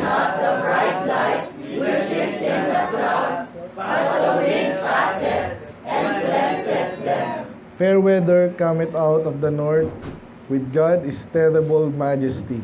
not the bright light which is in the clouds, but the wind passeth and blesseth them. Fair weather cometh out of the north, with God is terrible majesty.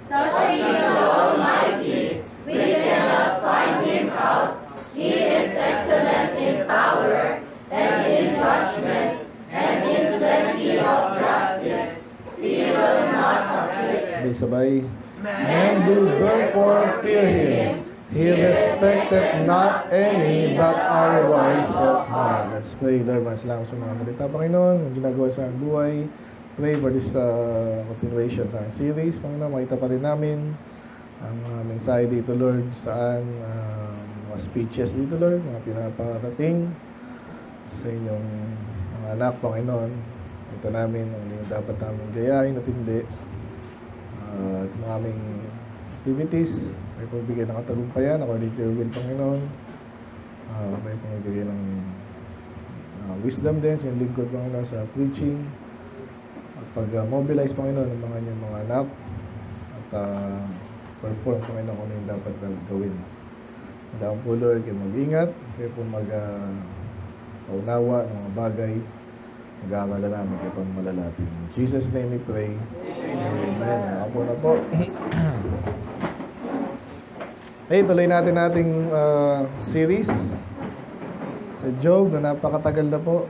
Touching the Almighty, we cannot find him out. He is excellent in power and in judgment and in plenty of justice. He will not afflict. Sabay. Men do therefore fear him. He respecteth not any that are wise of heart. Let's pray. Lord, salamat sa mga salita, Panginoon, ang ginagawa sa aking buhay. Pray for this continuation sa aking series. Panginoon, makita pa rin namin ang mensahe dito, Lord, saan mga speeches dito, Lord, mga pinaparating sa inyong mga anak, Panginoon. Ito namin ang dapat namin gayahin at hindi. At mga aming activities, may pagbigay ng katagumpayan according to your will, Panginoon. May pagbigay ng wisdom din sa inyong lingkod, Panginoon, sa preaching. At pag-mobilize, Panginoon, ng mga inyong mga anak at perform, Panginoon, kung ano yung dapat na gawin. Dahil po, Lord, kayo mag-ingat, kayo po mag-paunawa ng mga bagay, mag-aarala namin kayo pang malalatin. In Jesus' name we pray. Amen. Ako na po. Hey, tuloy natin ating series sa Job na napakatagal na po.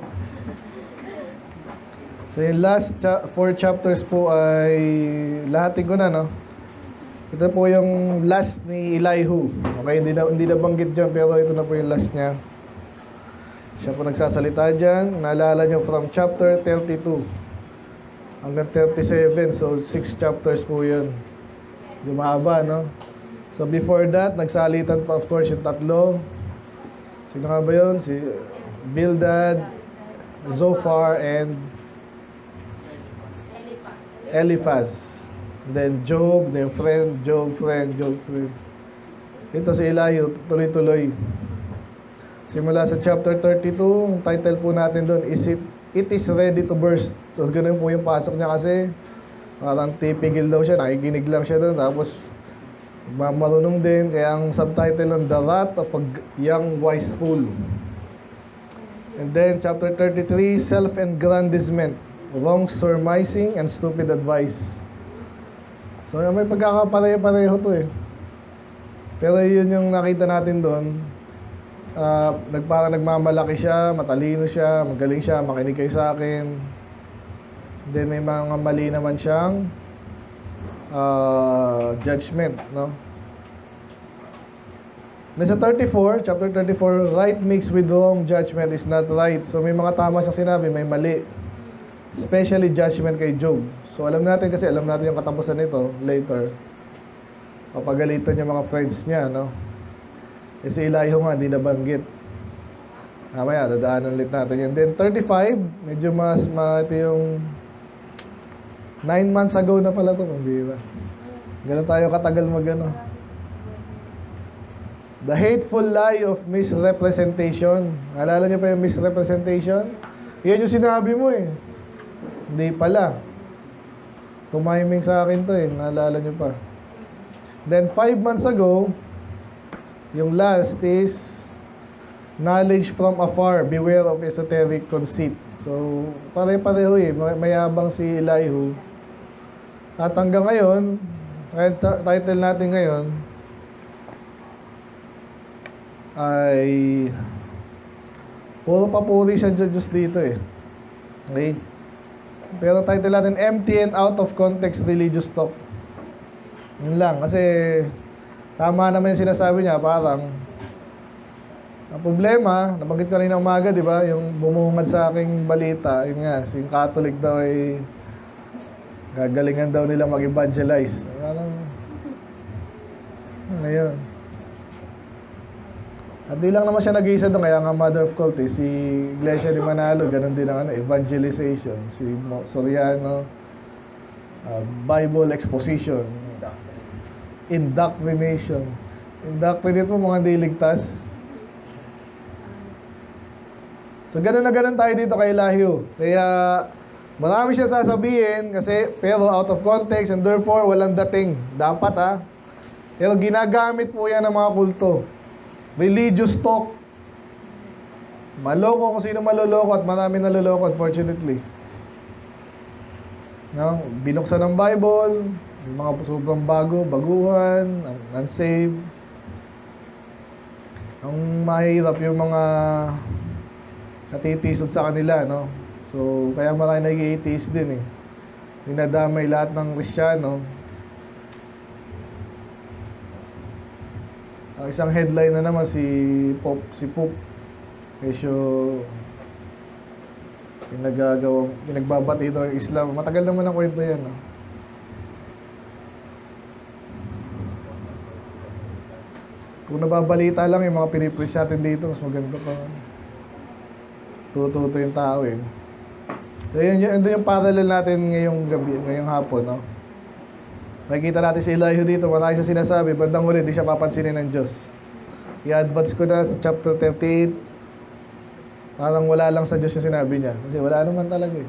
So yung last 4 chapters po ay lahatin ko na, no? Ito po yung last ni Elihu. Okay, hindi na banggit dyan, pero ito na po yung last niya. Siya po nagsasalita dyan. Naalala nyo from chapter 32 hanggang 37. So 6 chapters po yun. Lumaba, no? So before that, nagsalitan pa of course yung tatlo. Sino nga ba yun? Si Bildad, Zophar, and Eliphaz. Then Job, then friend, Job, friend. Ito si Elihu, tuloy-tuloy. Simula sa chapter 32, ang title po natin doon is It is ready to burst. So ganun po yung pasok niya kasi parang tipigil daw siya, nakikinig lang siya doon. Tapos marunong din, kaya ang subtitle ng The Wrath of a Young Wise Fool. And then chapter 33, Self-Aggrandizement, Wrong Surmising and Stupid Advice. So may pagkakapareho-pareho to eh. Pero yun yung nakita natin doon. Parang nagmamalaki siya, matalino siya, magaling siya, makinig kayo sa akin. Then may mga mali naman siyang judgment, no? Nasa 34, chapter 34, right mixed with wrong judgment is not right. So may mga tama siyang sinabi, may mali. Especially judgment kay Job. So alam natin yung katapusan nito later. Papagalitan yung mga friends niya, no? Si Elihu nga, di nabanggit. Mamaya, dadaanan ulit natin yan. Then 35, medyo ito yung 9 months ago na pala ito, pambira. Ganun tayo katagal magano. The hateful lie of misrepresentation. Alala niyo pa yung misrepresentation? Yan yung sinabi mo eh. Hindi pala. Tumiming sa akin to eh. Naalala niyo pa. Then 5 months ago, yung last is knowledge from afar, beware of esoteric conceit. So, pare-pareho eh. Mayabang si Elihu. At hanggang ngayon, title natin ngayon ay puro papuri siya Diyos dito eh. Okay? Pero title natin, Empty and Out of Context Religious Talk. Yun lang. Kasi tama naman yung sinasabi niya, parang ang problema, nabanggit ko rin na umaga, di ba? Yung bumungad sa aking balita, yun nga, si Catholic daw ay gagalingan daw nila mag-evangelize. Parang, ano yun? At di lang naman siya nag-iisa doon, kaya nga Mother of Cult, si Iglesia de Manalo, ganun din ang evangelization. Si Soriano, Bible exposition, indoctrination. Indoctrinate mo mga hindi ligtas. So ganun na ganun tayo dito kay Elihu. Kaya marami siya sasabihin kasi pero out of context and therefore walang dating. Dapat Pero ginagamit po yan ng mga kulto. Religious talk. Maloko kung sino maloloko at marami naloloko, unfortunately. No? Binuksan ng Bible, yung mga sobrang baguhan, unsaved. Ang mahirap yung mga natitisod sa kanila, no? So, kaya marami nag-i-atheist din eh. Dinadamay lahat ng Kristiyano. Ang isang headline na naman si Pope. Kesyo pinagbabati ito ng Islam. Matagal naman ang kwento yan, no? Kung nababalita lang yung mga pinipreach natin dito, mas maganda pa. Tututo yung tao eh. So yun yung parallel natin ngayong gabi, ngayong hapon, no? Makikita natin si Elihu dito, marami siya sinasabi, bandang huli, di siya papansinin ng Diyos. I-advance ko na sa chapter 38, parang wala lang sa Diyos yung sinabi niya. Kasi wala naman talaga eh.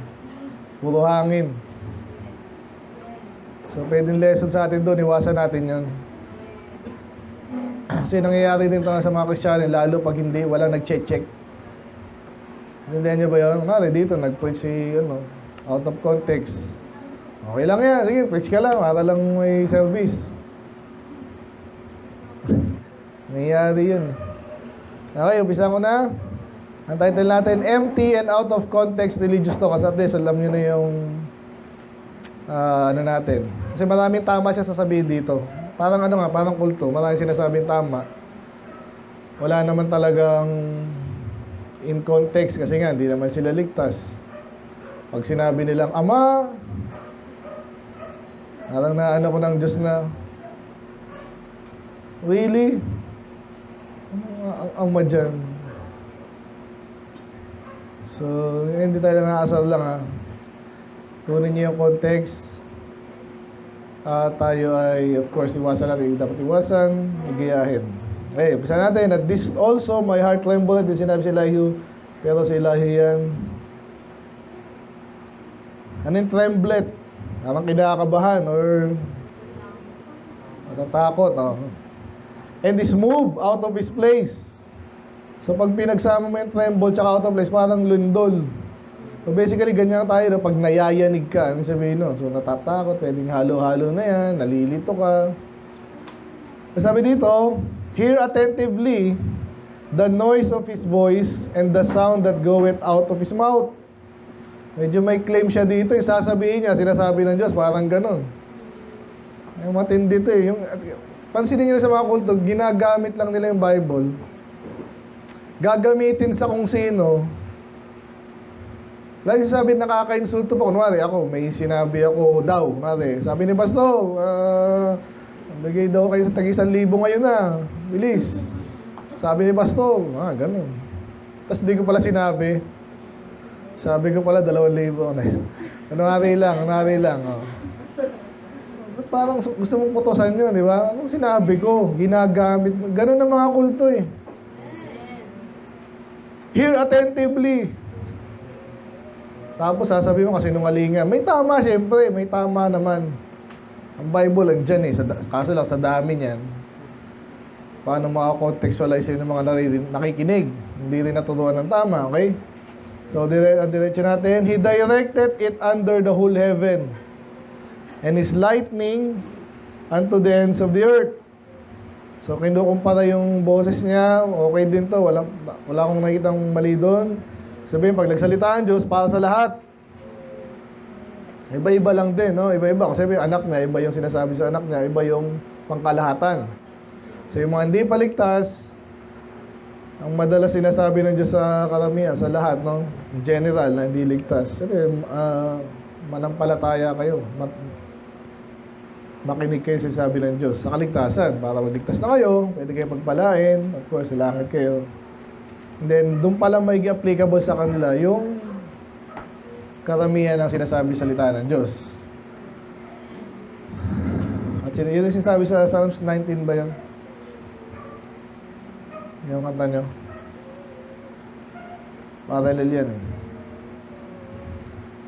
Puro hangin. So pwedeng lesson sa atin doon, iwasan natin yun. Kasi nangyayari din sa mga Kristiyano, lalo pag hindi, walang nag-check. Naintindihan niyo ba yun? Mari dito, nag-preach si, out of context. Okay lang yan, sige, preach ka lang, para lang may service. Nangyayari yun. Okay, umpisa ko na. Ang title natin, Empty and Out of Context Religious Talk. Kasi at least, alam nyo na yung natin. Kasi maraming tama siya sasabihin dito. Parang parang kulto. Maraming sinasabing tama. Wala naman talagang in context kasi nga, hindi naman sila ligtas. Pag sinabi nilang, Ama, parang naano ko ng Diyos na, really? Ang ama dyan. So, hindi tayo nakasal lang ha. Tunin niyo yung context. Tayo ay, of course, iwasan natin yung dapat iwasan, igayahin. Okay, umpisa natin. At this also, my heart trembled. Din sinabi si Elihu, pero si Elihu yan. Anong tremblet? Parang kinakabahan or natatakot. Oh. And is moved out of his place. So pag pinagsama mo yung tremble tsaka out of place, parang lundol. So basically, ganyan tayo no? Pag nayayanig ka, ano sabihin nun? So natatakot, pwedeng halo-halo na yan, nalilito ka. So, sabi dito, hear attentively the noise of his voice and the sound that goeth out of his mouth. Medyo may claim siya dito, yung sasabihin niya, sinasabi ng Diyos, parang ganon. Yung matindi dito eh. Pansinin niyo sa mga kulto, ginagamit lang nila yung Bible. Gagamitin sa kung sino. Lagi sabi nakaka-insulto pa. Kunwari ako, may sinabi ako daw. Kunwari, sabi ni Basto, bigay daw kayo sa tag-1,000 ngayon na. Bilis. Sabi ni Basto, ganun. Tapos di ko pala sinabi. Sabi ko pala 2,000. Kunwari lang. Oh. Parang gusto mong putosan yun, di ba? Anong sinabi ko? Ginagamit mo. Ganun ang mga kulto eh. Hear attentively. Tapos sasabi mo kasi nungalingan. May tama siyempre, may tama naman. Ang Bible andyan eh, kaso lang sa dami niyan. Paano maka-contextualize yun ng mga nakikinig? Hindi rin naturuan ng tama, okay? So, diretso natin. He directed it under the whole heaven, and his lightning unto the ends of the earth. So, kinukumpara yung boses niya, okay din to. Wala akong nakikitang mali doon. Sabihin, pag nagsalita ang Diyos, para sa lahat. Iba-iba lang din, no? Iba-iba. Kasi yung anak niya, iba yung sinasabi sa anak niya, iba yung pangkalahatan. So, yung mga hindi paligtas, ang madalas sinasabi ng Diyos sa karamihan, sa lahat, no? In general, na hindi ligtas. Sabi, manampalataya kayo. Makinig kayo sa sabi ng Diyos. Sa kaligtasan, para maligtas na kayo, pwede kayo pagpalain. Of course, sa langit kayo. And then, doon pala may applicable sa kanila yung karamihan ng sinasabi salita ng Diyos. At yun yung sinasabi sa Psalms 19 ba yun? Yung kanta nyo? Parallel yan eh.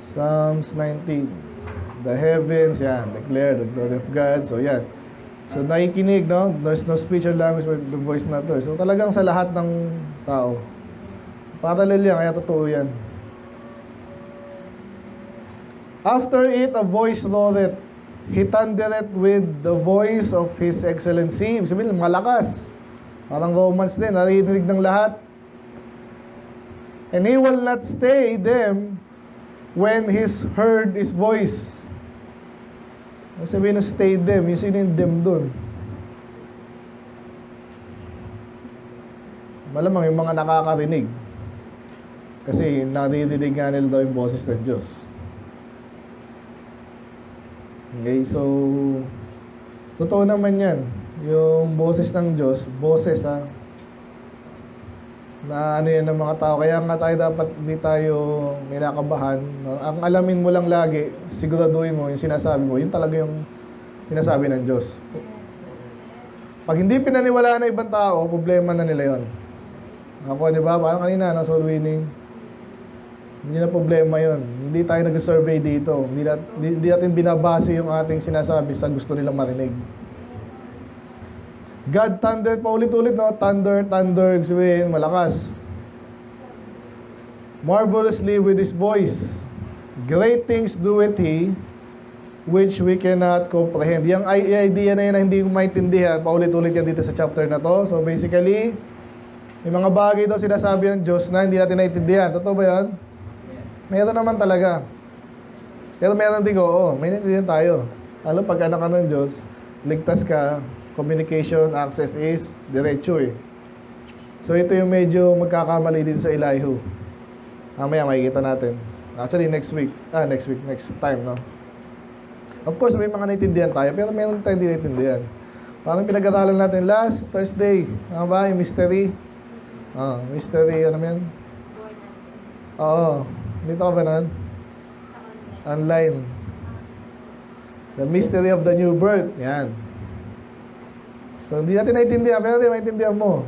Psalms 19. The heavens, yan, declare the glory of God. So yan. So, nakikinig, no? There's no speech or language where the voice not there. So, talagang sa lahat ng tao. Parallel yan, kaya totoo yan. After it, a voice roared. He thundered with the voice of His Excellency. Ibig sabihin, malakas. Parang Romans din, narinig ng lahat. And He will not stay them when He's heard His voice. Ibig sabihin, stay them. Yung sino yung them dun? Malamang yung mga nakakarinig. Kasi naririnig nga nila daw yung boses ng Diyos. Okay, so totoo naman yan. Yung boses ng Diyos, boses ha, na ano yan ng mga tao. Kaya nga tayo dapat hindi tayo kinakabahan. Ang alamin mo lang lagi, siguraduhin mo yung sinasabi mo, yun talaga yung sinasabi ng Diyos. Pag hindi pinaniwalaan ng ibang tao, problema na nila yun. Ako, di ba? Parang kanina, no, soul winning. Hindi na problema yun. Hindi tayo nag-survey dito. Hindi natin binabase yung ating sinasabi sa gusto nilang marinig. God thundered, paulit-ulit, no? Thunder, thunder, sabihin, malakas. Marvelously with His voice. Great things doeth He, which we cannot comprehend. Yung idea na yun na hindi ko maintindihan, paulit-ulit yan dito sa chapter na to. So basically, yung mga bagay daw sinasabi ng Diyos na hindi natin naiintindihan. Totoo ba yan? Meron naman talaga. Pero meron din ko, may naiintindihan tayo. Alam, pag anak ka ng Diyos, ligtas ka, communication, access is diretso eh. So ito yung medyo magkakamali din sa Elihu. Mamaya makikita natin. Actually, next time, no? Of course, may mga naiintindihan tayo, pero meron tayong di naiintindihan. Parang pinag-aralan natin last Thursday. Ano ba? Yung mystery. Mystery, ano yan? Oo. Dito ka ba nun? Online. The mystery of the new birth. Yan. So, hindi natin naiintindihan, pero hindi maintindihan mo.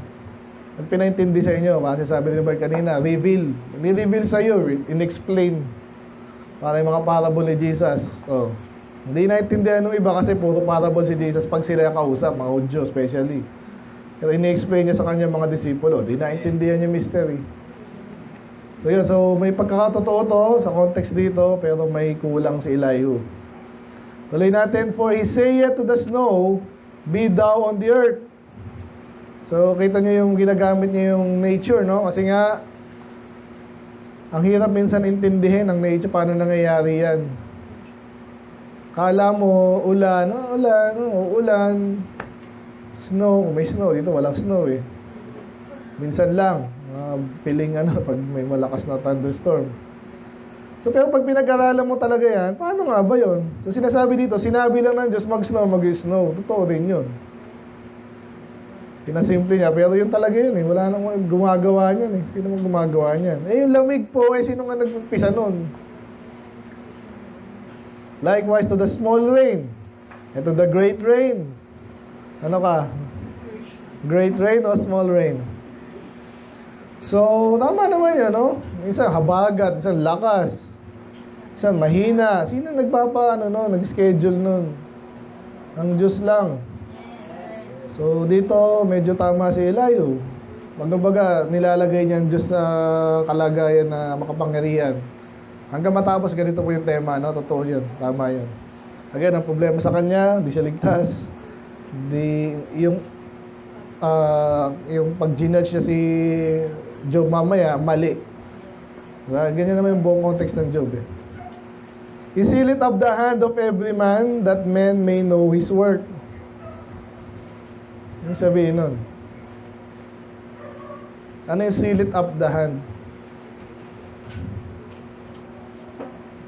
At pinaintindi sa inyo, kasi sabi ni Bert kanina, reveal. Ni-reveal sa iyo, in-explain. Para yung mga parable ni Jesus. So, hindi naiintindihan ng iba kasi puro parable si Jesus pag sila kausap, mga Hudyo especially. Pero ini-explain niya sa kanya mga disipulo, hindi naiintindihan yung mystery. So yun, so may pagkakatotoo to sa context dito, pero may kulang si Elihu. Tuloy natin, for He saith to the snow, be thou on the earth. So kita nyo yung ginagamit niya yung nature, no? Kasi nga, ang hirap minsan intindihin ng nature, paano nangyayari yan. Kala mo, ulan, snow, kung may snow, dito walang snow eh. Minsan lang, piling pag may malakas na thunderstorm. So pero pag pinag-aralan mo talaga yan, paano nga ba yun? So sinasabi dito, sinabi lang ng Diyos mag-snow, mag-snow. Totoo din yun. Pinasimple niya, pero yun talaga yun eh. Wala nang gumagawa niyan eh. Sino mang gumagawa niyan? Eh yung lamig po, sino nga nagpisa nun? Likewise to the small rain and to the great rain. Ano ka? Great rain o small rain? So, tama naman yan, no? Isang habagat, isang lakas, isang mahina. Sino nag-schedule nun? Ang Diyos lang. So, dito, medyo tama si Elihu. Magbaga, nilalagay niya ang Diyos sa kalagayan na makapangyarihan. Hanggang matapos, ganito po yung tema, no? Totoo yun. Tama yun. Again, ang problema sa kanya, di siya ligtas. Yung pag-ginudge niya si Job mamaya, mali. Diba? Ganyan naman yung buong context ng Job eh. He sealeth up the hand of every man, that men may know his work. Yung sabihin nun. Ano yung sealeth up the hand?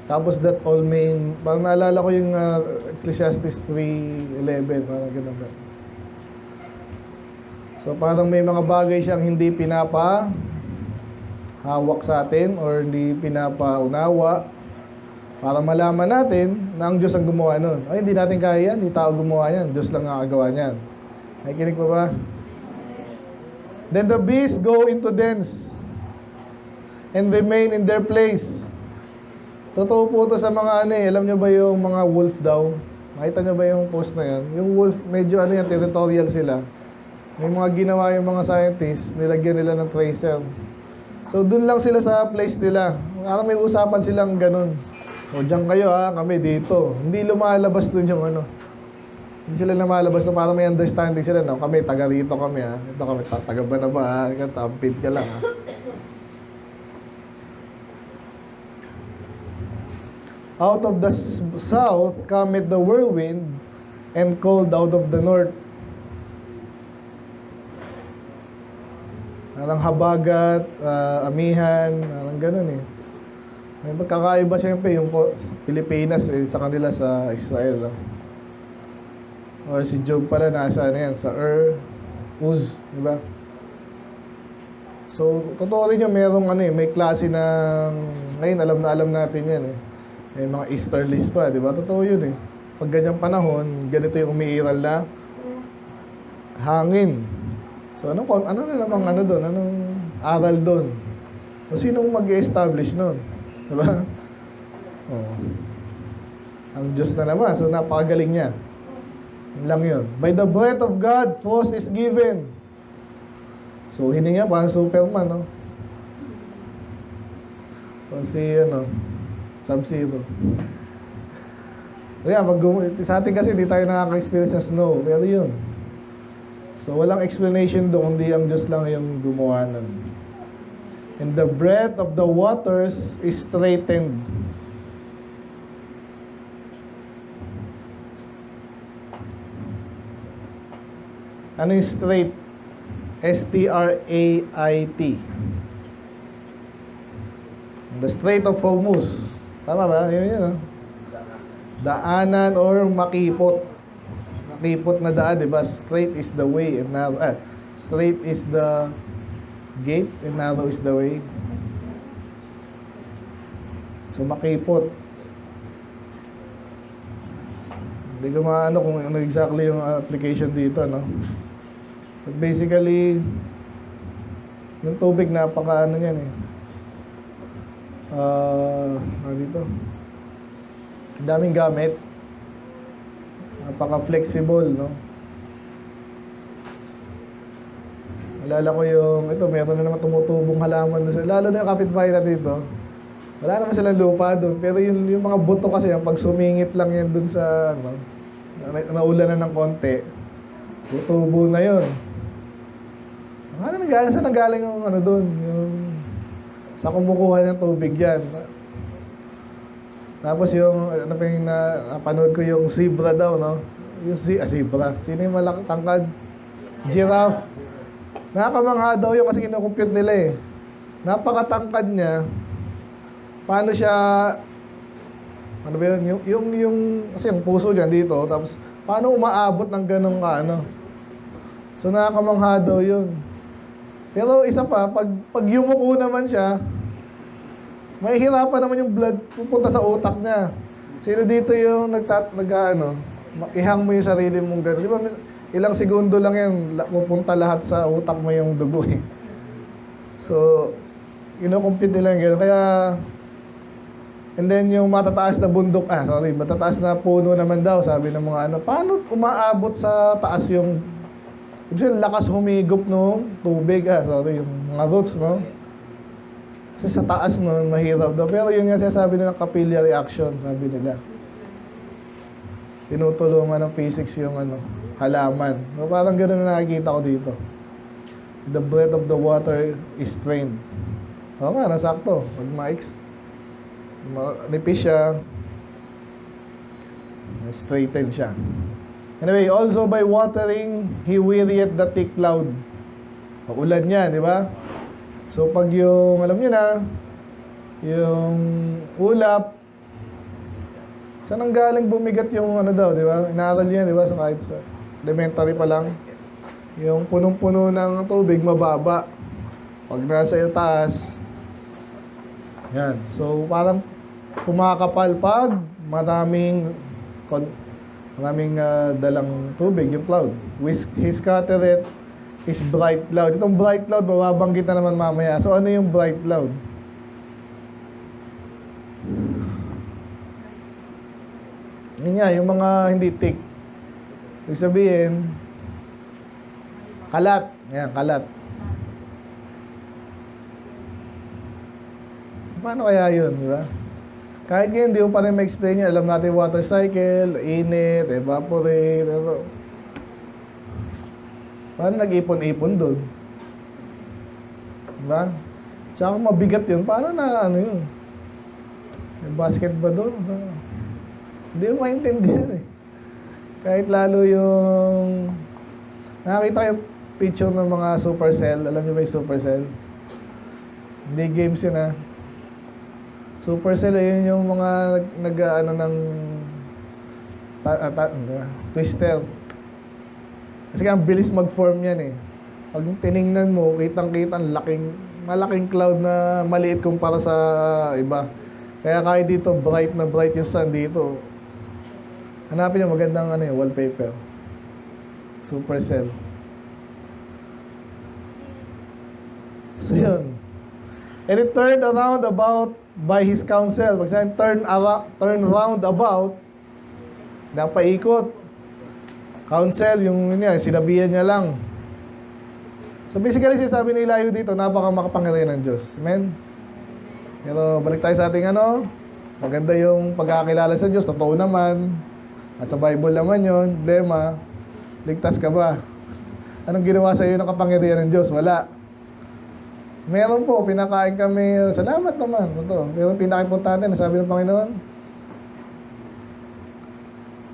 Tapos that all may, parang naalala ko yung Ecclesiastes 3:11, parang gano'n ba? So parang may mga bagay siyang hindi pinapahawak sa atin or hindi pinapaunawa para malaman natin na ang Diyos ang gumawa nun. Ay, hindi natin kaya yan, hindi tao gumawa yan, Diyos lang ang gagawa niyan. Nakikinig pa ba? Then the beasts go into dens and remain in their place. Totoo po ito sa mga alam nyo ba yung mga wolf daw? Nakita nyo ba yung post na yan? Yung wolf, medyo ano yan, territorial sila. May mga ginawa yung mga scientists, nilagyan nila ng tracer. So, dun lang sila sa place nila. Parang may usapan silang ganun. O, dyan kayo ha, kami dito. Hindi lumalabas dun yung ano. Hindi sila lumalabas na parang may understanding sila. No? Kami, taga rito kami ha. Ito kami, taga ba na ba ha? Tampid ka lang ha. Out of the south cometh the whirlwind, and cold out of the north. Parang habagat, amihan, parang ganun eh. May magkakaiba siyempre yung Pilipinas sa kanila sa Israel. No? Or si Job pala nasa ano yan, sa Uz, di ba? So, totoo rin yung merong ano eh, may klase ng, ngayon alam natin yan eh. May mga easterlies pa, di ba? Totoo yun eh. Pag ganyang panahon, ganito yung umiiral na hangin. So, ano na namang ano doon? Anong aral doon? O sinong mag-establish noon? Di ba? Oh. Ang Diyos na naman. So, napakagaling niya. Yun lang yun. By the breath of God, frost is given. So, hininga parang Superman, no? O si, Sub-Zero. Kaya, sa atin kasi, di tayo nakaka-experience ng snow. Pero yun. So, walang explanation doon, kundi ang Diyos lang yung gumawa nun. And the breadth of the waters is straightened. Ano yung straight? S-T-R-A-I-T. The Strait of Hormuz. Tama ba? Yun. Daanan or makipot. Makipot na daan, di ba? Straight is the way and narrow. Straight is the gate and narrow is the way. So, makipot. Hindi ko maano kung ano exactly yung application dito, no? But basically, yung tubig, napaka-ano yan eh. Dito. Daming gamit. Napaka-flexible, no? Alala ko yung, ito, meron na naman tumutubong halaman doon. Lalo na yung kapitbahay na dito. Wala naman silang lupa doon. Pero yung mga buto kasi, pag sumingit lang yan doon sa, naulan na ng konti, tutubo na yun. Saan nanggaling yung doon? Sa kumukuha ng tubig yan. Tapos yung, napanood ko yung zebra daw, no? Yung zebra. Sino yung malaki tangkad? Giraffe. Nakakamangha daw yung kasi kinukumpute nila eh. Napakatangkad niya. Paano siya, ano ba yun? Kasi yung puso dyan dito, tapos paano umaabot ng ganong So nakakamangha daw yun. Pero isa pa, pag yumuko naman siya, mahihirapan naman yung blood pupunta sa utak niya. Sino dito yung ihang mo yung sarili mong gano'n. Di ba, ilang segundo lang yan, pupunta lahat sa utak mo yung dugo eh. So, compute nila yung gano'n. Kaya, and then yung matataas na bundok, matataas na puno naman daw, sabi ng mga paano umaabot sa taas yung lakas humigop no tubig, yung mga roots, no? Kasi sa taas no, mahirap daw. Pero yun nga sabi nila, capillary action, sabi nila. Tinutulungan ng physics yung halaman. So, parang gano'n na nakikita ko dito. The breath of the water is strained. Oo nga, nasakto. Pag nipis siya, straighten siya. Anyway, also by watering, he wearieth the thick cloud. Ulan yan, di ba? So, pag yung, alam nyo na, yung ulap, saan ang galing bumigat yung daw, di ba? Inaaral yan, di ba? So, kahit sa elementary pa lang, yung punong-puno ng tubig, mababa. Pag nasa taas, yan. So, parang kumakapal pag maraming dalang tubig, yung cloud. He scattereth his bright cloud. Itong bright cloud, mababanggit na naman mamaya. So, ano yung bright cloud? Yun nga, yung mga hindi thick. Ibig sabihin, kalat. Yan, kalat. Paano kaya yun, di ba? Kahit ngayon, hindi mo pa rin ma-explain yun. Alam natin water cycle, init, evaporate, ano. Paano nag-ipon-ipon doon? Diba? Tsaka kung mabigat yun, paano na ano yun? May basket ba doon? So, hindi mo maintindihan eh. Kahit lalo yung... Nakakita ko yung picture ng mga Supercell. Alam niyo ba yung Supercell? Hindi games yun ha. Supercell, yun yung mga nag-ano ng twister. Kasi ang bilis mag-form yan eh. Pag tiningnan mo, kitang-kita malaking cloud na maliit kumpara sa iba. Kaya kahit dito, bright na bright yung sun dito. Hanapin yung magandang wallpaper. Supercell. So yun. And it turned around about by his counsel. Pag saan turn round about, napaikot. Counsel, yung sinabihan niya lang. So basically, sinasabi ni Elihu dito, napaka makapangyarihan ng Diyos. Amen? Pero balik tayo sa ating maganda yung pagkakakilala sa Diyos. Totoo naman. At sa Bible naman yun, problema, ligtas ka ba? Anong ginawa sa iyo ng kapangyarihan ng Diyos? Wala. Meron po, pinakain kami, salamat naman. Ito. Pero pinaka-importante, nasabi ng Panginoon,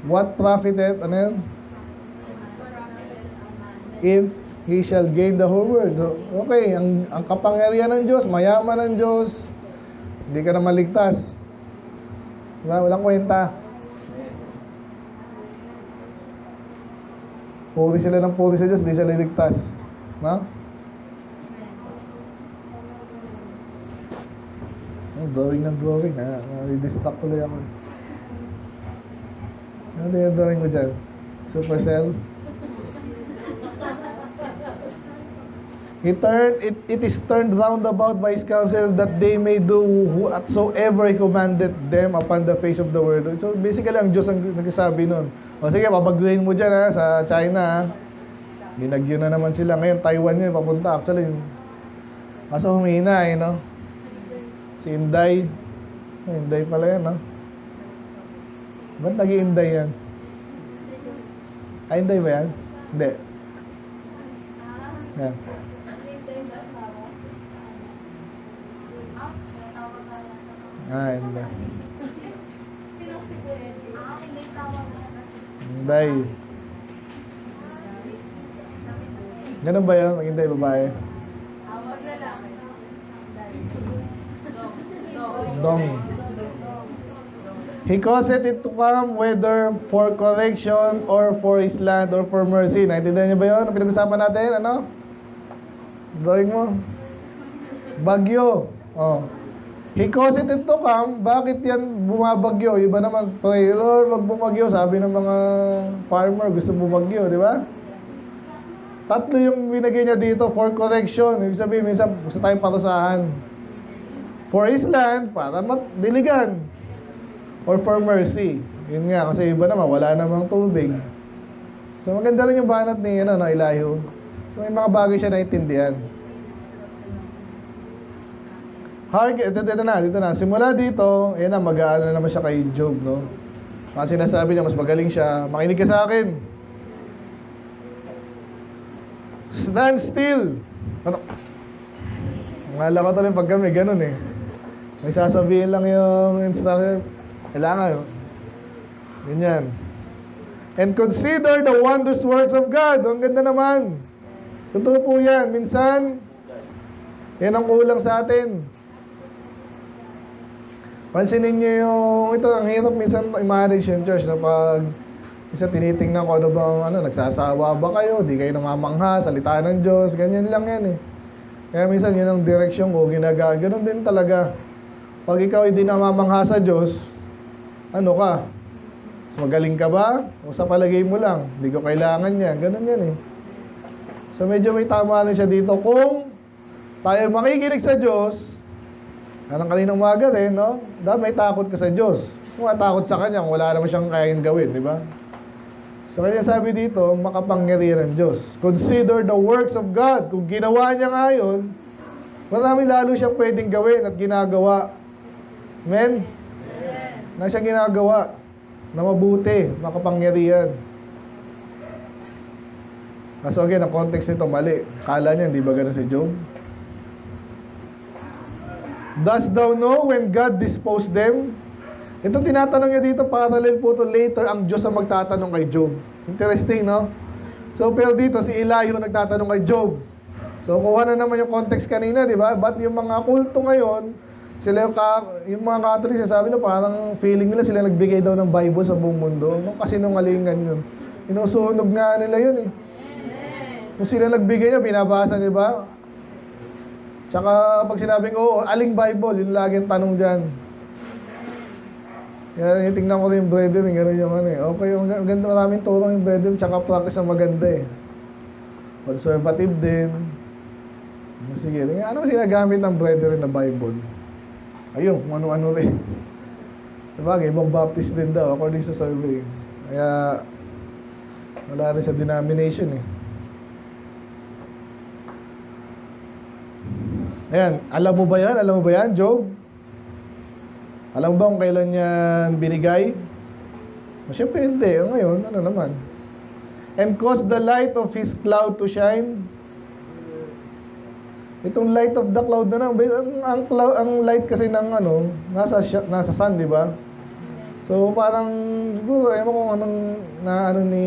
what profited, if he shall gain the whole world. Okay, ang kapangyarihan ng Diyos, mayaman ng Diyos, hindi ka na maligtas. Diba? Walang kwenta. Puri sila ng puri sa Diyos, di sila liligtas. No? Drawing ng drawing, na-distract tuloy ako. Ano yung drawing mo dyan? Supercell? It is turned round about by his counsel that they may do whatsoever he commanded them upon the face of the world. So basically, ang Diyos ang nagsasabi nun. O sige, pabaguhin mo dyan sa China ha. Binagyo na naman sila. Ngayon, Taiwan yun, papunta. Actually, kaso humina no? Si Inday. Inday pala yan, no? Ba't nag-i-Inday yan? Ay, Inday ba yan? Hindi. Yan. Inday. Inday. Ganun ba yan? Mag-Inday babae? Dong. He caused it to come whether for correction or for his land or for mercy. Naintindihan niyo ba yun? Ang pinag-usapan natin, Drawing mo? Bagyo. Oh. He caused it to come. Bakit yan bumabagyo? Iba naman, pray, Lord, wag bumagyo. Sabi ng mga farmer, gusto bumagyo, di ba? Tatlo yung binagay niya dito for correction. Ibig sabihin, minsan gusto tayong parusahan. For his land, para diligan. Or for mercy. Yun nga, kasi iba naman, wala namang tubig. So maganda rin yung banat ni Elihu. So may mga bagay siya naintindihan. Dito na. Simula dito, mag-aano naman siya kay Job, no? Kasi sinasabi niya, mas magaling siya. Makinig ka sa akin. Stand still. Ngala ko tuloy pag kami, ganun eh. May sasabihin lang yung instruction. Kailangan, ganyan. And consider the wondrous works of God. Ang ganda naman. Totoo po yan. Minsan, yan ang kulang sa atin. Pansinin nyo ito, ang hirap minsan i-manage yung church na pag minsan tinitingnan ko ano bang, nagsasawa ba kayo, di kayo namamangha, salita ng Diyos, ganyan lang yan eh. Kaya minsan yun ang direksyon ko, ganun din talaga. Pag ikaw hindi namamangha sa Diyos, ano ka? So, magaling ka ba? O sa palagay mo lang, hindi ko kailangan niya, ganun yan eh. So medyo may tama rin siya dito. Kung tayo makikinig sa Diyos, anong kaninang umaga rin, no? Dapat may takot ka sa Diyos. matakot sa kanya, wala naman siyang kayang gawin, di ba? So kaya sabi dito, makapangyarihan ng Diyos. Consider the works of God. Kung ginawa niya nga yun, marami lalo siyang pwedeng gawin at ginagawa. Amen? Na siyang ginagawa na mabuti, makapangyarihan. Kaso again, ang context nito mali. Kala niya, hindi ba ganun si Job? Dost thou know when God disposed them? Itong tinatanong niya dito, parallel po to later, ang Diyos ang magtatanong kay Job. Interesting, no? So, pero dito, si Elihu nagtatanong kay Job. So, kuha na naman yung context kanina, di ba? But yung mga kulto ngayon, sila yung mga Catholics, sabi na parang feeling nila sila nagbigay daw ng Bible sa buong mundo. No? Kasi nungalingan yun. Inusunog nga nila yun eh. Kung sila nagbigay niya, binabasa, di ba? Tsaka pag sinabing, oo, aling Bible, yun lagi ang tanong dyan. Kaya tingnan ko rin yung brethren, gano'n yung ano eh. Okay, yung ganda, maraming turong yung brethren, tsaka practice na maganda eh. Conservative din. Sige, ano kasi nagamit ng brethren na Bible? Ayun, kung ano-ano rin. Sabagay, ibang Baptist din daw, according sa survey. Kaya, wala rin sa denomination eh. Ayan, alam mo ba yan? Alam mo ba yan, Job? Alam mo ba kung kailan yan binigay? Siyempre hindi. Ngayon, ano naman? And cause the light of His cloud to shine. Itong light of the cloud na ang light kasi ng ano, nasa sun, di ba? So parang siguro ewan ko kung anong ano ni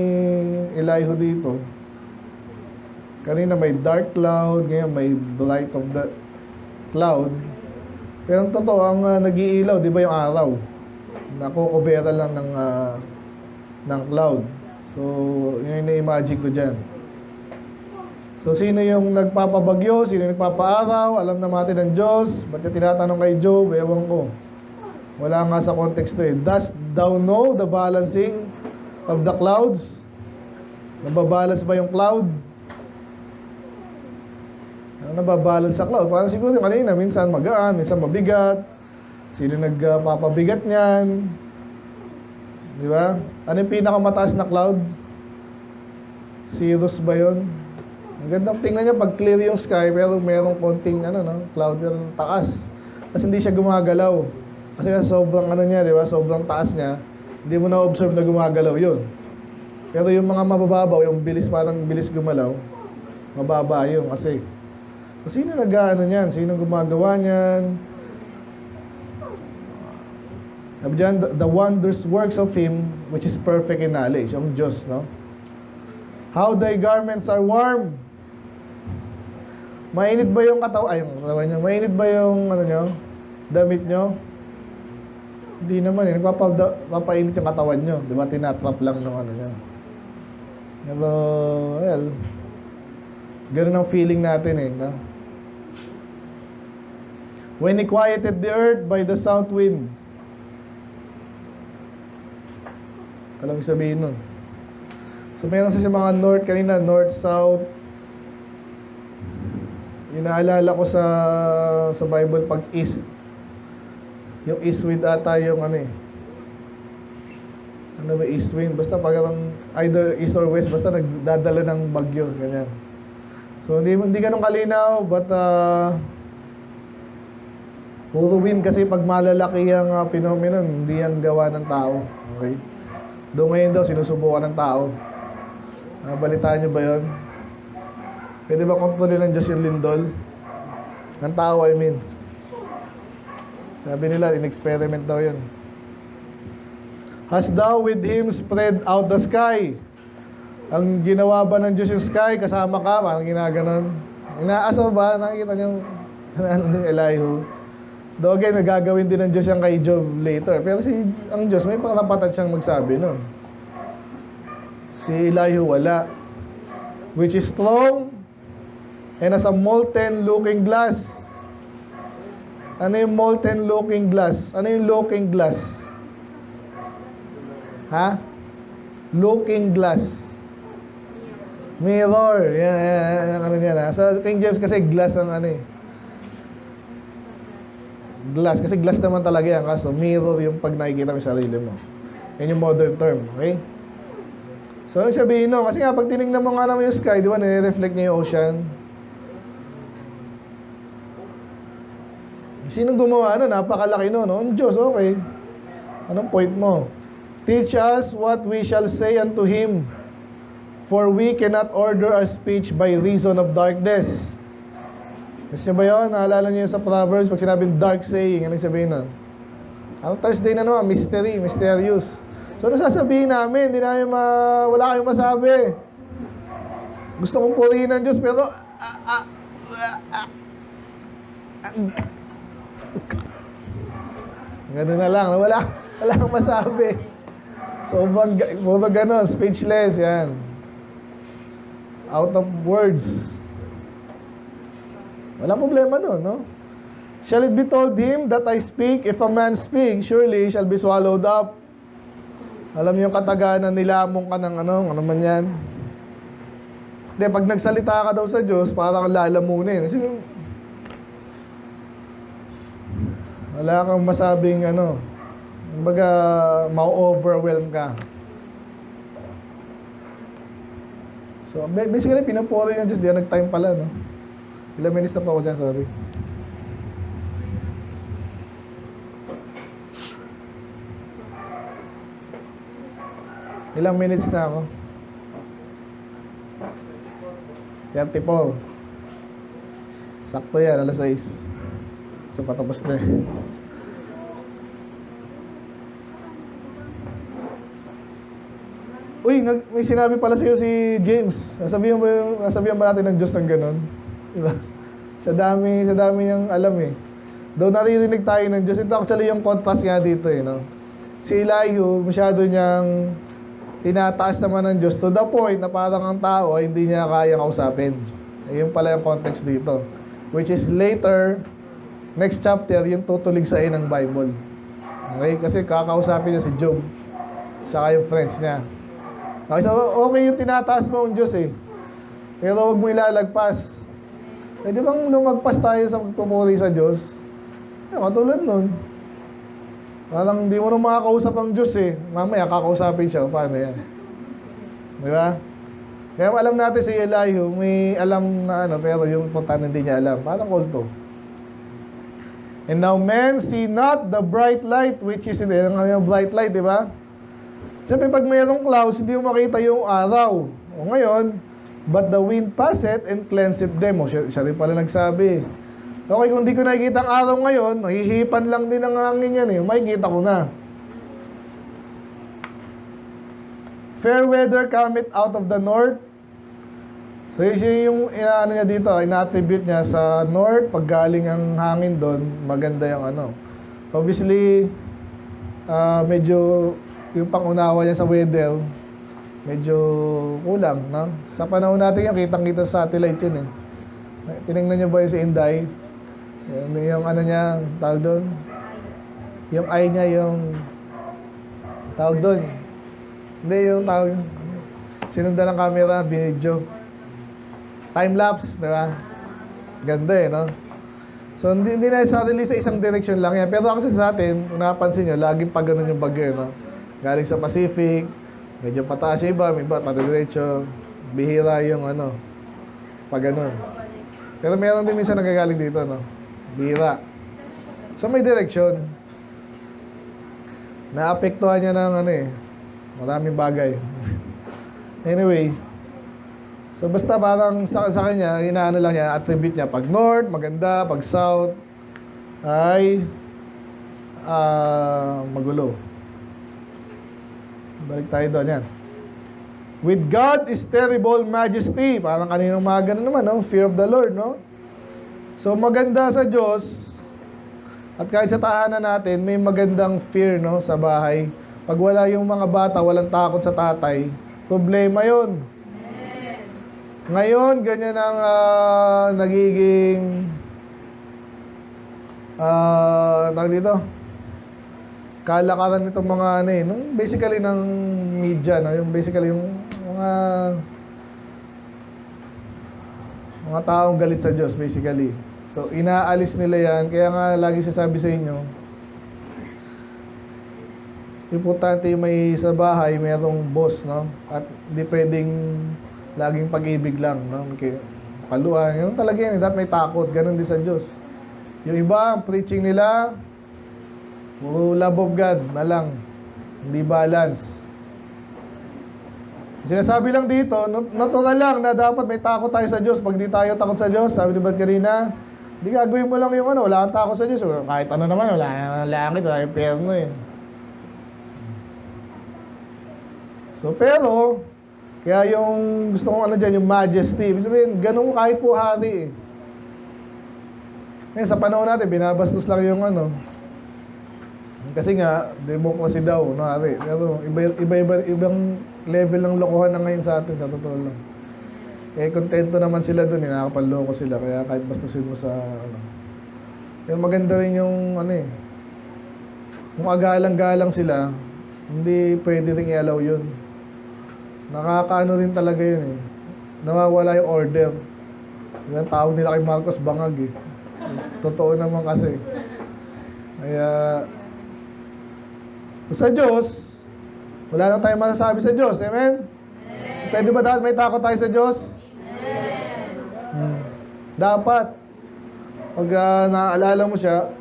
Elihu dito. Kanina may dark cloud, ngayon may light of the cloud. Pero ang totoo, ang nag-iilaw, di ba yung araw? Nakukubera lang ng cloud. So yun yung na-imagine ko dyan. So, sino yung nagpapabagyo? Sino yung nagpapaaraw? Alam na natin ng Diyos. Ba't yung tinatanong kay Job? Ewan ko. Wala nga sa context to eh. Dost thou know the balancing of the clouds? Nababalance ba yung cloud? Ano nababalance sa cloud? Parang siguro kanina, minsan magaan, minsan mabigat. Sino nagpapabigat niyan? Di ba? Ano yung pinakamataas na cloud? Cirrus ba yun? Ang gandang tingnan niya pag clear yung sky pero merong konting cloud pero taas. Kasi hindi siya gumagalaw. Kasi sobrang niya, di ba? Sobrang taas niya. Hindi mo na-observe na gumagalaw yun. Pero yung mga mabababaw, yung bilis, parang bilis gumalaw, mababa yun kasi. So, sino niyan? Sino gumagawa niyan? Sabi dyan, the wondrous works of Him which is perfect in knowledge. Yung Diyos, no? How thy garments are warm. Mainit ba yung katawan nyo? Mainit ba yung damit nyo? Hindi naman eh. Nagpapainit yung katawan nyo. Di ba? Tinatrap lang ng nyo. Pero, well, ganun ang feeling natin eh. No? When He quieted the earth by the south wind. Alam mo sabihin nun. So, meron sa mga north kanina, north, south. Yung naalala ko sa Bible pag east. Yung east wind ata yung ano ba east wind? Basta parang either east or west, basta nagdadala ng bagyo. Ganyan. So, hindi ganun kalinaw, but puro wind kasi pag malalaki ang phenomenon, hindi yan gawa ng tao. Okay? Doon ngayon daw, sinusubukan ng tao. Balitaan nyo ba yun? Pwede ba kontrolin ng Diyos yung lindol? Ng tao, I mean. Sabi nila, in-experiment daw yun. Hast thou with Him spread out the sky? Ang ginawa ba ng Diyos yung sky? Kasama ka? Parang ginaganon. Inaasar ba? Nakikita niyo yung Elihu? Though again, nagagawin din ng Diyos yung kay Job later. Pero ang Diyos, may karapatan siyang magsabi nun. Si Elihu wala. Which is strong and as a molten looking glass. Ano yung molten looking glass? Ano yung looking glass? Ha? Looking glass. Mirror. Yan. Ano yan ha? Sa King James kasi glass ang Glass. Kasi glass naman talaga yan. Kaso mirror yung pag nakikita mo yung sarili mo. Yan yung modern term. Okay? So, anong sabihin no? Kasi nga, pag tinignan mo nga naman yung sky, di ba, nire-reflect niya yung ocean. Sinong gumawa no? Napakalaki no? Ang Diyos, okay. Anong point mo? Teach us what we shall say unto Him, for we cannot order our speech by reason of darkness. Kasi ba yun? Naalala niyo sa Proverbs, pag sinabing dark saying, anong sabihin nun? Ang Thursday na naman, mystery, mysterious. So, ano sasabihin namin? Hindi namin wala kayong masabi. Gusto kong purihin ng Diyos, pero ganun na lang. Wala kang masabi. So, puro ganun, speechless, yan. Out of words. Walang problema doon, no? Shall it be told him that I speak? If a man speak, surely he shall be swallowed up. Alam niyo yung kataganan, nilamong ka ng ano man yan. Hindi, pag nagsalita ka daw sa Diyos, parang lalamunin. Kasi wala kang masabing kumbaga, ma-overwhelm ka. So, basically, pinupuri ng Diyos. Di nag-time pala, no? Ilang minutes na po ako dyan, sorry. Ilang minutes na ako? 34. Sakto yan, alas 6. So, patapos na eh. Uy, may sinabi pala sa'yo si James. Nasabihan ba natin ng Diyos ng ganon? Diba? Sa dami niyang alam eh. Daw naririnig tayo ng Diyos. Ito actually yung contrast nga dito eh. No? Si Elihu, masyado niyang tinataas naman ng Diyos to the point na parang ang tao ay hindi niya kayang kausapin. Yun pala yung context dito. Which is later, next chapter, yung tutulig sa ng Bible. Okay? Kasi kakausapin niya si Job. Tsaka yung friends niya. Okay, so okay yung tinataas mo ang Diyos eh. Pero huwag mo ilalagpas. Pwede bang lumagpas tayo sa pagpupuri sa Diyos? Katulad nun. Parang hindi mo nung makakausap ang Diyos eh. Mamaya kakausapin siya. Paano yan? Di ba? Kaya alam natin si Elihu, may alam na pero yung importante hindi niya alam. Parang kulto. And now men see not the bright light which is in there. Yung bright light, di ba? Siyempre, pag mayroong clouds, hindi mo makita yung araw. O ngayon, but the wind passeth and cleanseth them. O siya rin pala nagsabi. Okay, kung di ko nakikita ang araw ngayon, nahihipan lang din ang hangin yan eh. Makikita ko na. Fair weather cometh out of the north. So yung inaano niya dito, ina-attribute niya sa north. Pag galing ang hangin doon, maganda yung Obviously, medyo yung pangunawa niya sa weather, medyo kulang, no? Sa panahon natin yan, kitang-kita sa satellite yun eh. Tinignan niyo ba yung si Inday? Yung niya, tawag doon? Yung eye niya, yung tawag doon. Hindi, yung tawag, sinundan ng camera, binidyo. Time-lapse, di ba? Ganda eh, no? So, hindi necessarily sa isang direction lang yan. Pero kasi sa atin, kung napansin nyo, laging pag ganun yung bagyo, no? Galing sa Pacific, medyo pataas yung iba, may iba, padiretso, bihira yung pag ganun. Pero meron din minsan nagagaling dito, no? Bihira. So, may direction. Naapektuhan niya ng maraming bagay. Anyway, so basta parang sa kanya, inaano lang niya, attribute niya, pag north, maganda, pag south, ay magulo. Balik tayo doon, yan. With God is terrible majesty. Parang kaninang mga ganun naman, no? Fear of the Lord, no? So, maganda sa Diyos, at kahit sa tahanan natin, may magandang fear, no? Sa bahay. Pag wala yung mga bata, walang takot sa tatay, problema yun. Ngayon, ganyan ang nagiging tawag dito, kalakaran nitong mga nung basically ng media, no? Yung basically yung mga taong galit sa Diyos, basically. So, inaalis nila yan. Kaya nga, lagi sasabi sa inyo, importante yung may sa bahay, mayroong boss, no? At hindi pwedeng laging pag-ibig lang, no? Paluan. Yun talaga yan. Dapat may takot. Ganon din sa Diyos. Yung iba, ang preaching nila, puro love of God na lang. Hindi balance. Sinasabi lang dito, natural lang na dapat may takot tayo sa Diyos. Pag di tayo takot sa Diyos, sabi ni Bad Karina, di gagawin mo lang yung ano, wala kang takot sa Diyos. Kahit ano naman, wala nang langit, wala yung perno eh. So, pero, kaya yung gusto kong ano dyan, yung majesty. Ibig sabihin, ganun kahit po hari eh. Ngayon, sa panahon natin, binabastos lang yung ano. Kasi nga, democracy daw, no, hari. Pero ibang level ng lokohan na ngayon sa atin, sa totoo lang. Eh, kontento naman sila dun, nakakapanloko sila. Kaya kahit bastusin mo sa, ano. Pero maganda rin yung, ano eh, kung agalang-galang sila, hindi pwede rin i-allow yun. Nakakaano din talaga yun eh. Nawawala yung order. Yung tawag nila kay Marcos bangag eh. Totoo naman kasi. Kaya, sa Diyos, wala lang tayong masasabi sa Diyos. Amen? Pwede ba dapat may takot tayo sa Diyos? Dapat. Pag naaalala mo siya,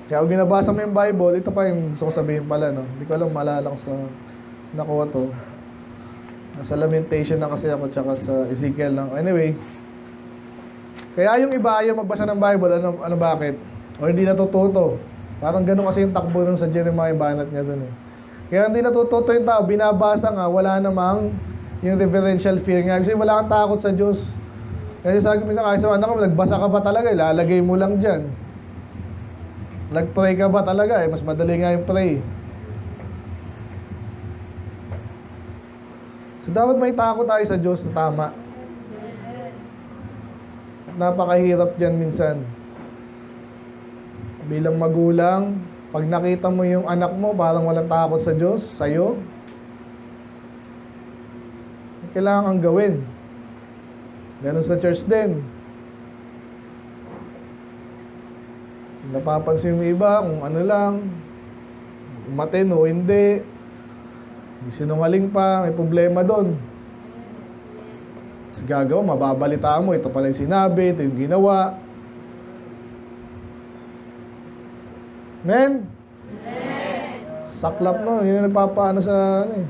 kaya pag binabasa mo yung Bible, ito pa yung gusto ko sabihin pala, no? Hindi ko alam, maalala ko sa nakuha to. Nasa Lamentation na kasi ako, tsaka sa Ezekiel lang. Anyway, kaya yung iba ayaw magbasa ng Bible, ano bakit? O hindi natututo. Parang ganun kasi yung takbo nun sa Jeremiah, banat nga dun eh. Kaya hindi natututo yung tao, binabasa nga, wala namang yung reverential fear nga. Kasi wala kang takot sa Diyos. Kasi sabi ko minsan, kahit sa anak ko, nagbasa ka ba talaga? Ilalagay mo lang dyan. Nag-pray ka ba talaga? Mas madali nga yung pray. So dapat may takot tayo sa Diyos na tama. Napakahirap dyan minsan. Bilang magulang, pag nakita mo yung anak mo parang walang takot sa Diyos, sa'yo, kailangan kang gawin. Ganun sa church din. Napapansin mo iba kung ano lang, matino, hindi. May sinungaling pa, may problema doon. Kasi gagawa, mababalita mo, ito pala yung sinabi, ito yung ginawa. Amen? Saklap no, yun yung nagpapaano sa, ano eh,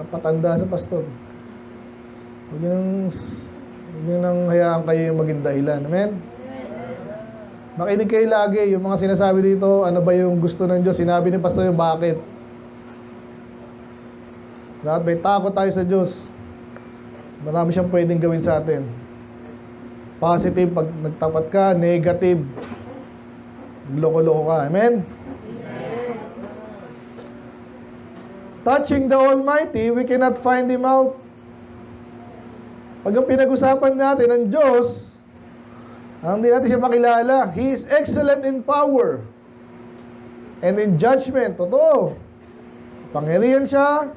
patanda sa pastor. Huwag yun nang hayaan kayo yung maging dahilan. Amen? Makinig kayo lagi, yung mga sinasabi dito, ano ba yung gusto ng Diyos, sinabi ni pastor yung bakit. Dapat may takot tayo sa Diyos. Marami siyang pwedeng gawin sa atin. Positive pag nagtapat ka, negative loko-loko ka. Amen? Touching the Almighty, we cannot find Him out. Pag ang pinag-usapan natin ng Diyos, hindi natin siya makilala. He is excellent in power and in judgment. Totoo. Pangyarihan siya,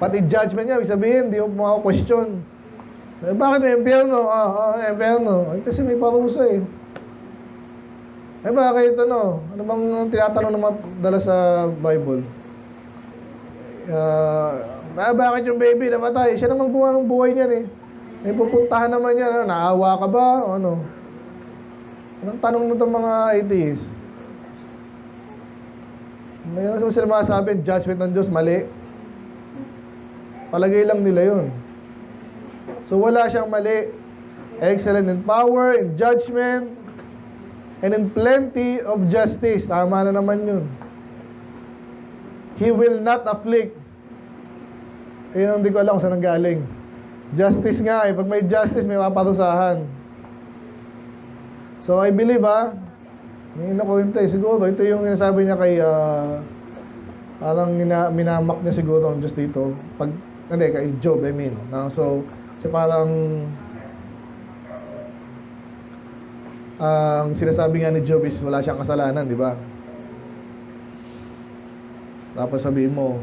pati judgment niya, ibig sabihin, hindi mo maka-question. Bakit may impyerno? Impyerno. Ay, kasi may parusa eh. Eh bakit ano? Ano bang tinatanong naman dala sa Bible? Bakit yung baby namatay? Siya namang buwan ng buhay niyan eh. May pupuntahan naman yan. Ano, naawa ka ba? O ano? Anong tanong nito mga atheists? Mayroon naman sila masasabi, judgment ng Diyos, mali. Palagay lang nila yun. So wala siyang mali. Excellent in power, in judgment, and in plenty of justice. Tama na naman yun. He will not afflict. Ayun, hindi ko alam kung saan galing. Justice nga eh. Pag may justice, may maparusahan. So I believe hindi ko ito eh. Siguro, ito yung sinasabi niya kay parang minamak niya siguro ang Diyos dito. Hindi, kay Job, I mean. No? So, kasi parang ang sinasabi nga ni Job is wala siyang kasalanan, di ba? Tapos sabihin mo,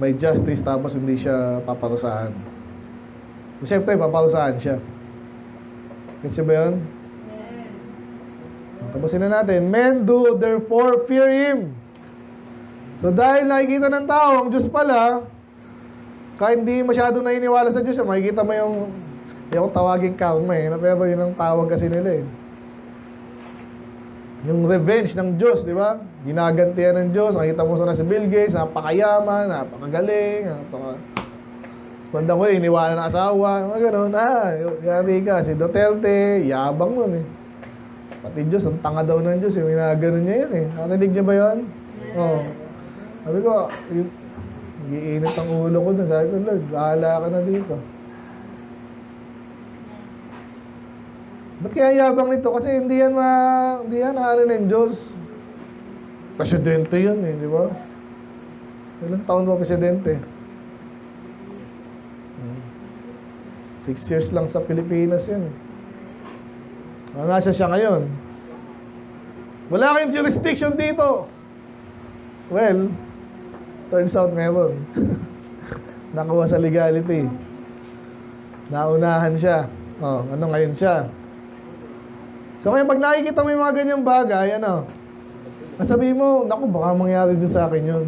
may justice tapos hindi siya paparusahan. Siyempre, paparusahan siya. Kasi ba yun? Tapusin na natin. Men do therefore fear Him. So dahil nakikita ng tao, ang Diyos pala, kahit hindi masyado nainiwala sa Diyos, makikita mo yung tawaging karma eh. Pero yun ang tawag kasi nila eh. Yung revenge ng Diyos, di ba? Ginagantihan ng Diyos. Nakita mo na si Bill Gates, napakayaman, napakagaling, bandang huli, iniwala ng asawa, mga ganun. Yari ka, si Duterte, yabang nun eh. Pati Diyos, ang tanga daw ng Diyos, yung ginaganon niya yun eh. Narinig niyo ba yun? Oo. Sabi ko, giinit ang ulo ko dun. Sabi ko, Lord, bahala ka na dito. Ba't kaya yabang nito? Kasi hindi yan ano ng Diyos. Presidente yan eh, di ba? Ilang taon ba presidente? 6 years lang sa Pilipinas yan eh. Nasa siya ngayon. Wala kayong jurisdiction dito. Well, turns out meron. Nakuha sa legality. Naunahan siya. Ano ngayon siya? So ngayon, pag nakikita mo yung mga ganyang bagay, sabihin mo, naku, baka mangyari din sa akin yun.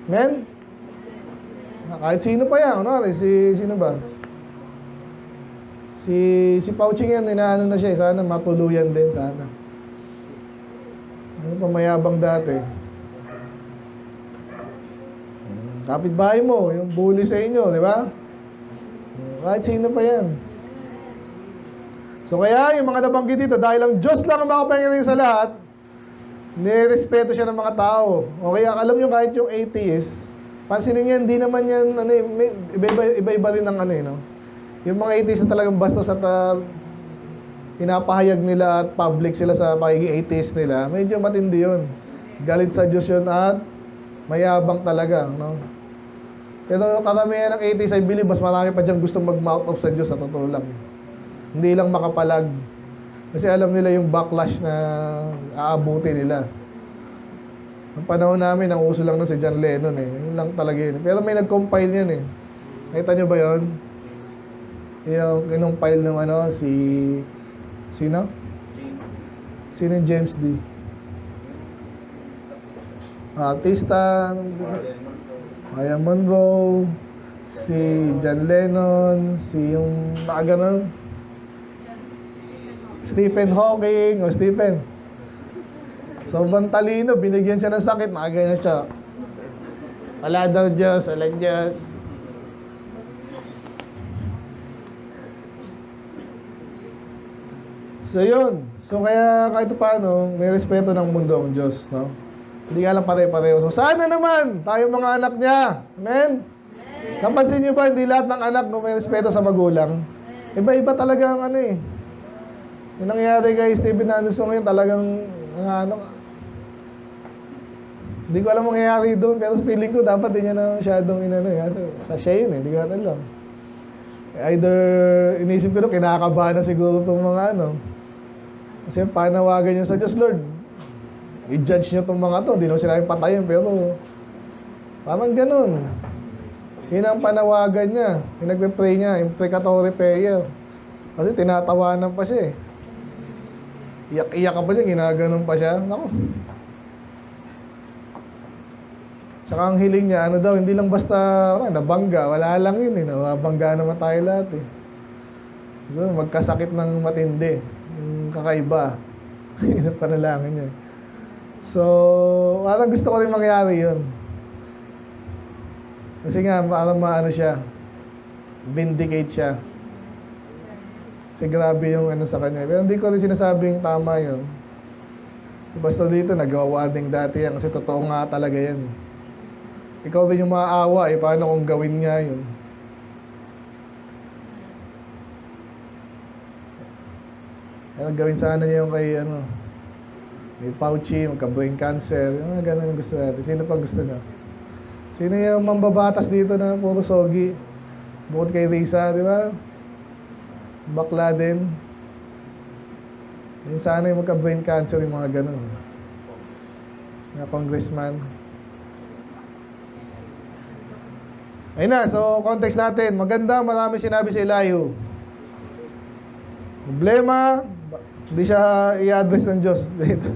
Men? Kahit sino pa yan. Sino ba? Si Fauci yan, inaano na siya. Sana matuluyan din, sana. Ano pa mayabang dati? Kapitbahay mo, yung bully sa inyo, di ba? Kahit sino pa yan. So kaya, yung mga nabanggit dito, dahil ang Diyos lang ang makapangyarihan sa lahat, nirespeto siya ng mga tao. O kaya, alam nyo, kahit yung atheist, pansinin niya, hindi naman yan, iba-iba rin ng Yung mga atheist na talagang bastos at pinapahayag nila at public sila sa pagiging atheist nila, medyo matindi yun. Galit sa Diyos yun at mayabang talaga, no? Pero karamihan ng atheist, I believe, mas marami pa dyan gustong mag-mouth off sa Diyos, sa totoo lang. Hindi lang makapalag. Kasi alam nila yung backlash na aabuti nila. Ang panahon namin, ang uso lang nun si John Lennon eh. Yun lang talaga yun. Pero may nag-compile yan eh. Nakita nyo ba yun? Yung kinumpile ng sino? Sino yung James D? Artista, Maya Monroe, si John Lennon, si yung nakaganon, Stephen Hawking, Stephen. Sobrang talino, binigyan siya ng sakit, nakaganyan siya. Wala daw Diyos, walang Diyos. So yun. So kaya kahit paano, may respeto ng mundo ang Diyos, no? Hindi nga lang pare-pareho. So sana naman, tayo mga anak niya. Amen? Napansin niyo ba, hindi lahat ng anak may respeto sa magulang? Iba-iba talaga ang yung nangyayari kay Steven Anderson ngayon, talagang, hindi ko alam mangyayari doon, pero feeling ko dapat din niya na masyadong sa siya yun, hindi ko natin alam. Either, inisip ko doon, kinakabahan na siguro itong mga kasi panawagan niya sa Diyos, Lord, i-judge niyo itong mga to, hindi naman sila yung patayin, pero parang ganun. Yun ang panawagan niya, yung nagpe-pray niya, yung precatory prayer. Kasi tinatawanan pa siya eh. Iyak-iyak ka pa siya, ginaganon pa siya. Naku. Tsaka ang hiling niya, daw, hindi lang basta nabangga, wala lang yun eh. Nabangga naman tayo lahat eh. Magkasakit ng matindi, yung kakaiba. Yun ang panalangin niya. So, parang gusto ko rin mangyari yun. Kasi nga, parang siya, vindicate siya. Kasi grabe yung sa kanya. Pero hindi ko rin sinasabing tama yun. So basta dito, nag-warning dati yan. Kasi totoo nga talaga yan. Ikaw rin yung maaawa eh. Paano kung gawin niya yun? Kaya gawin sana niya yung kay may Fauci, magka-brain cancer. Yung ganun yung gusto natin. Sino pa gusto niya? Sino yung mambabatas dito na puro sogi? Bukod kay Risa, di ba? Bakla din. Yun sana yung magka-brain cancer yung mga ganun. Na congressman. Ayun na, so context natin. Maganda, marami sinabi si Elihu. Problema, hindi siya i-address ng Diyos dito.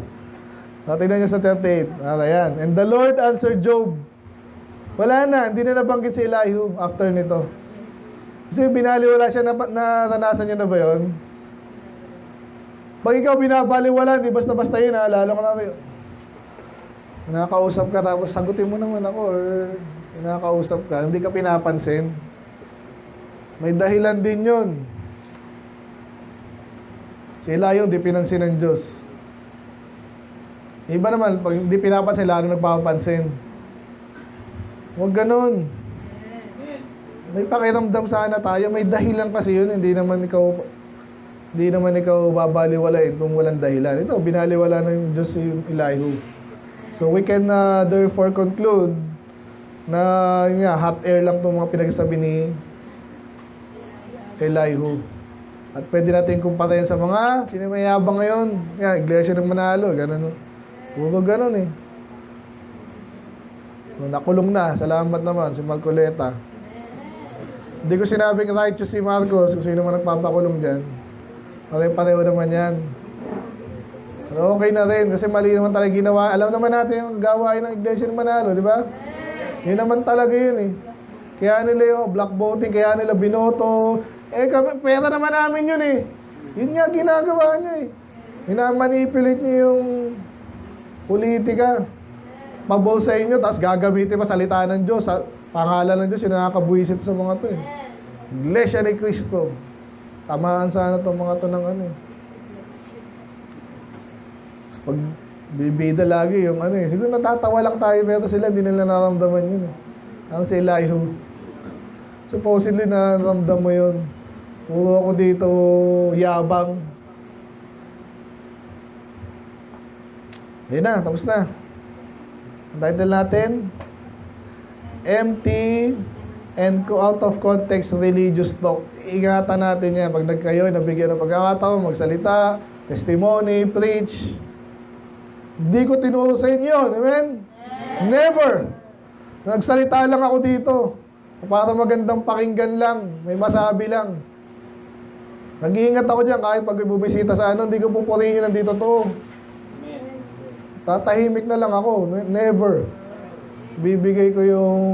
Tingnan niyo sa 38. Yan. And the Lord answered Job. Wala na, hindi na nabanggit si Elihu after nito. Kasi binaliwala siya, naranasan niyo na ba yun? Pag ikaw binabaliwala, hindi basta-basta yun, lalo ko natin. Nakakausap ka, tapos sagutin mo naman ako, or nakakausap ka, hindi ka pinapansin. May dahilan din yun. Si Elihu, hindi pinansin ng Diyos. Iba naman, pag hindi pinapansin, lalo nagpapansin. Huwag ganun. May pakiramdam sana tayo. May dahilan kasi yun. Hindi naman ikaw babaliwalain kung walang dahilan. Ito, binaliwala ng Diyos si Elihu. So we can therefore conclude na yun nga, hot air lang itong mga pinagsasabi ni Elihu. At pwede natin kumparayan sa mga sino may yabang ngayon. Yan, Iglesia ng Manalo. Ganun. Puro ganun eh. Nakulong na. Salamat naman si Marcoleta. Hindi ko sinabing righteous si Marcos kung sino man nagpapakulong dyan. Pareho naman yan. Okay na rin kasi mali naman talaga ginawa. Alam naman natin yung gawain ng Iglesia ng Manalo, di ba? Yun naman talaga yun eh. Kaya nila yung black voting, kaya nila binoto. Pera naman namin yun eh. Yun nga ginagawa nyo eh. Minamanipulate nyo yung politika. Pabol sa inyo, tapos gagamitin pa salita ng Diyos. Pangalan ng Diyos, yung nakakabuisit sa mga to eh. Iglesia ni Cristo. Tamaan sana itong mga to ng ano eh. Pag bibida lagi yung ano eh. Siguro natatawa lang tayo, pero sila hindi nila naramdaman yun eh. Ang si Elihu. Supposedly naramdam mo yun. Puro ako dito yabang. Ayun na, tapos na. Ang title natin, empty and out of context religious talk. Ingatan natin yan. Pag kayo nabigyan ng pagkakataon, magsalita, testimony, preach. Hindi ko tinuro sa inyo. Amen? Never. Nagsalita lang ako dito. Para magandang pakinggan lang. May masabi lang. Nag-iingat ako dyan kahit pag bumisita sa ano, hindi ko pupurihin yun nandito to. Tatahimik na lang ako. Never. Bibigay ko yung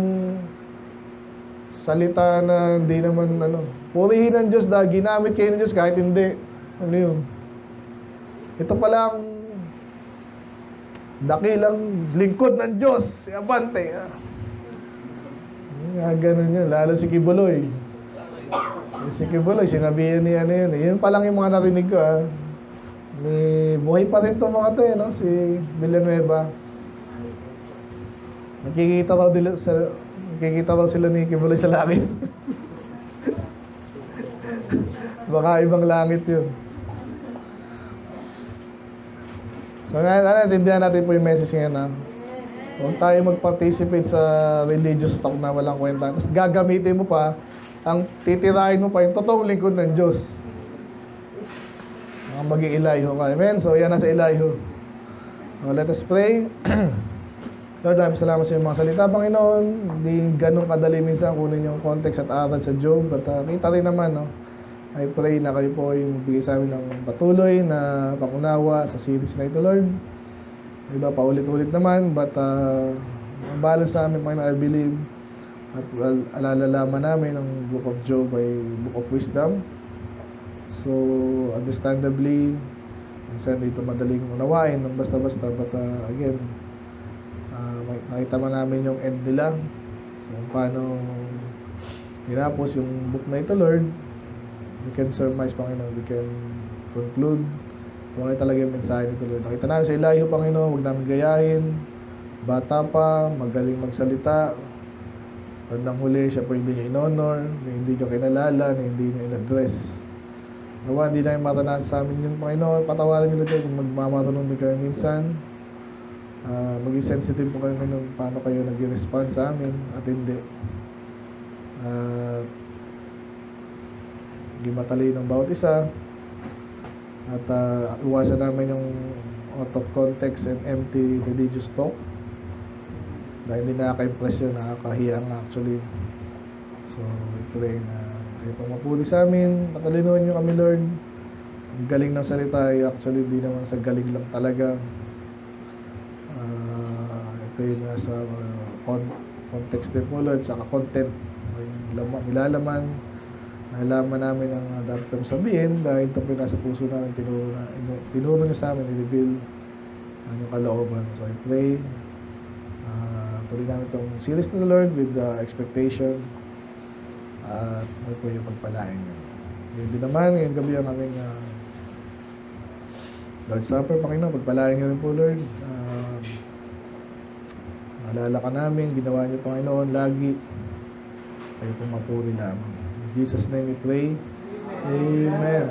salita na hindi naman ano. Purihin ng Diyos dahil ginamit kayo ng Diyos kahit hindi. Ano yun? Ito palang dakilang lingkod ng Diyos. Si Abante. Ganun yun. Lalo si Kibuloy. Si Kibuloy, sinabihan niya ano yun. Yun pa lang yung mga narinig ko buhay pa rin itong mga to no? Si Villanueva. Nakikita raw sila ni Kibuloy sa langit. Baka ibang langit yun. So natindihan natin po yung message ngayon huwag tayo mag-participate sa religious talk na walang kwenta. Tapos gagamitin mo pa, titirahin mo pa yung totoong lingkod ng Diyos. Maging Elihu ka. Amen? So, yan na sa Elihu. Let us pray. Lord, maraming salamat sa iyong mga salita, Panginoon. Hindi ganun kadali minsan kunin yung context at aral sa Job. But kita rin naman, I pray na kayo po yung magbigay sa amin ng patuloy na pangunawa sa series na ito, Lord. Diba, paulit-ulit naman. But, balance sa amin, Panginoon, I believe. At alalalaman namin ang Book of Job ay Book of Wisdom. So, understandably, minsan dito madaling unawain ng basta-basta. But again, nakita man namin yung end nila. So, paano tinapos yung book na ito, Lord, we can surmise, Panginoon. We can conclude kung ano talaga yung mensahe nito, Lord. Nakita namin sa Elihu, Panginoon, huwag namin gayahin. Bata pa, magaling magsalita. Bandang huli, siya po hindi niya in-honor, hindi niyo kinalala, hindi niyo in-address. Nawa, hindi na yung maranasan sa amin yun, Panginoon. Patawarin niyo nito kung magmamarunong din kayo minsan. Maging sensitive po kayo ngayon paano kayo nag-respond sa amin at hindi. Hindi matalino ng bawat isa. At iwasan namin yung out of context and empty religious talk. Dahil hindi nakaka-impress yun, nakakahiya nga actually. So, I pray na kayo pang mapuri sa amin, patalinuhan nyo kami, Lord. Ang galing ng salita ay actually di naman sa galing lang talaga. Ito yung nasa context din po, Lord, saka content. Yung nilalaman, nalaman namin ang dapat namin sabihin dahil ito po yung nasa puso namin, tinuro niyo sa amin, i-reveal ang yung kalooban. So I pray, tuloy namin itong series na Lord with expectation at ano po yung pagpalain niyo. Ngayon din naman, ngayong gabi ang aming Lord Supper, Panginoon, pagpalain niyo rin po, Lord. Naalala ka namin, ginawa niyo, Panginoon, lagi. Kayo pong mapuri lamang. In Jesus' name we pray. Amen.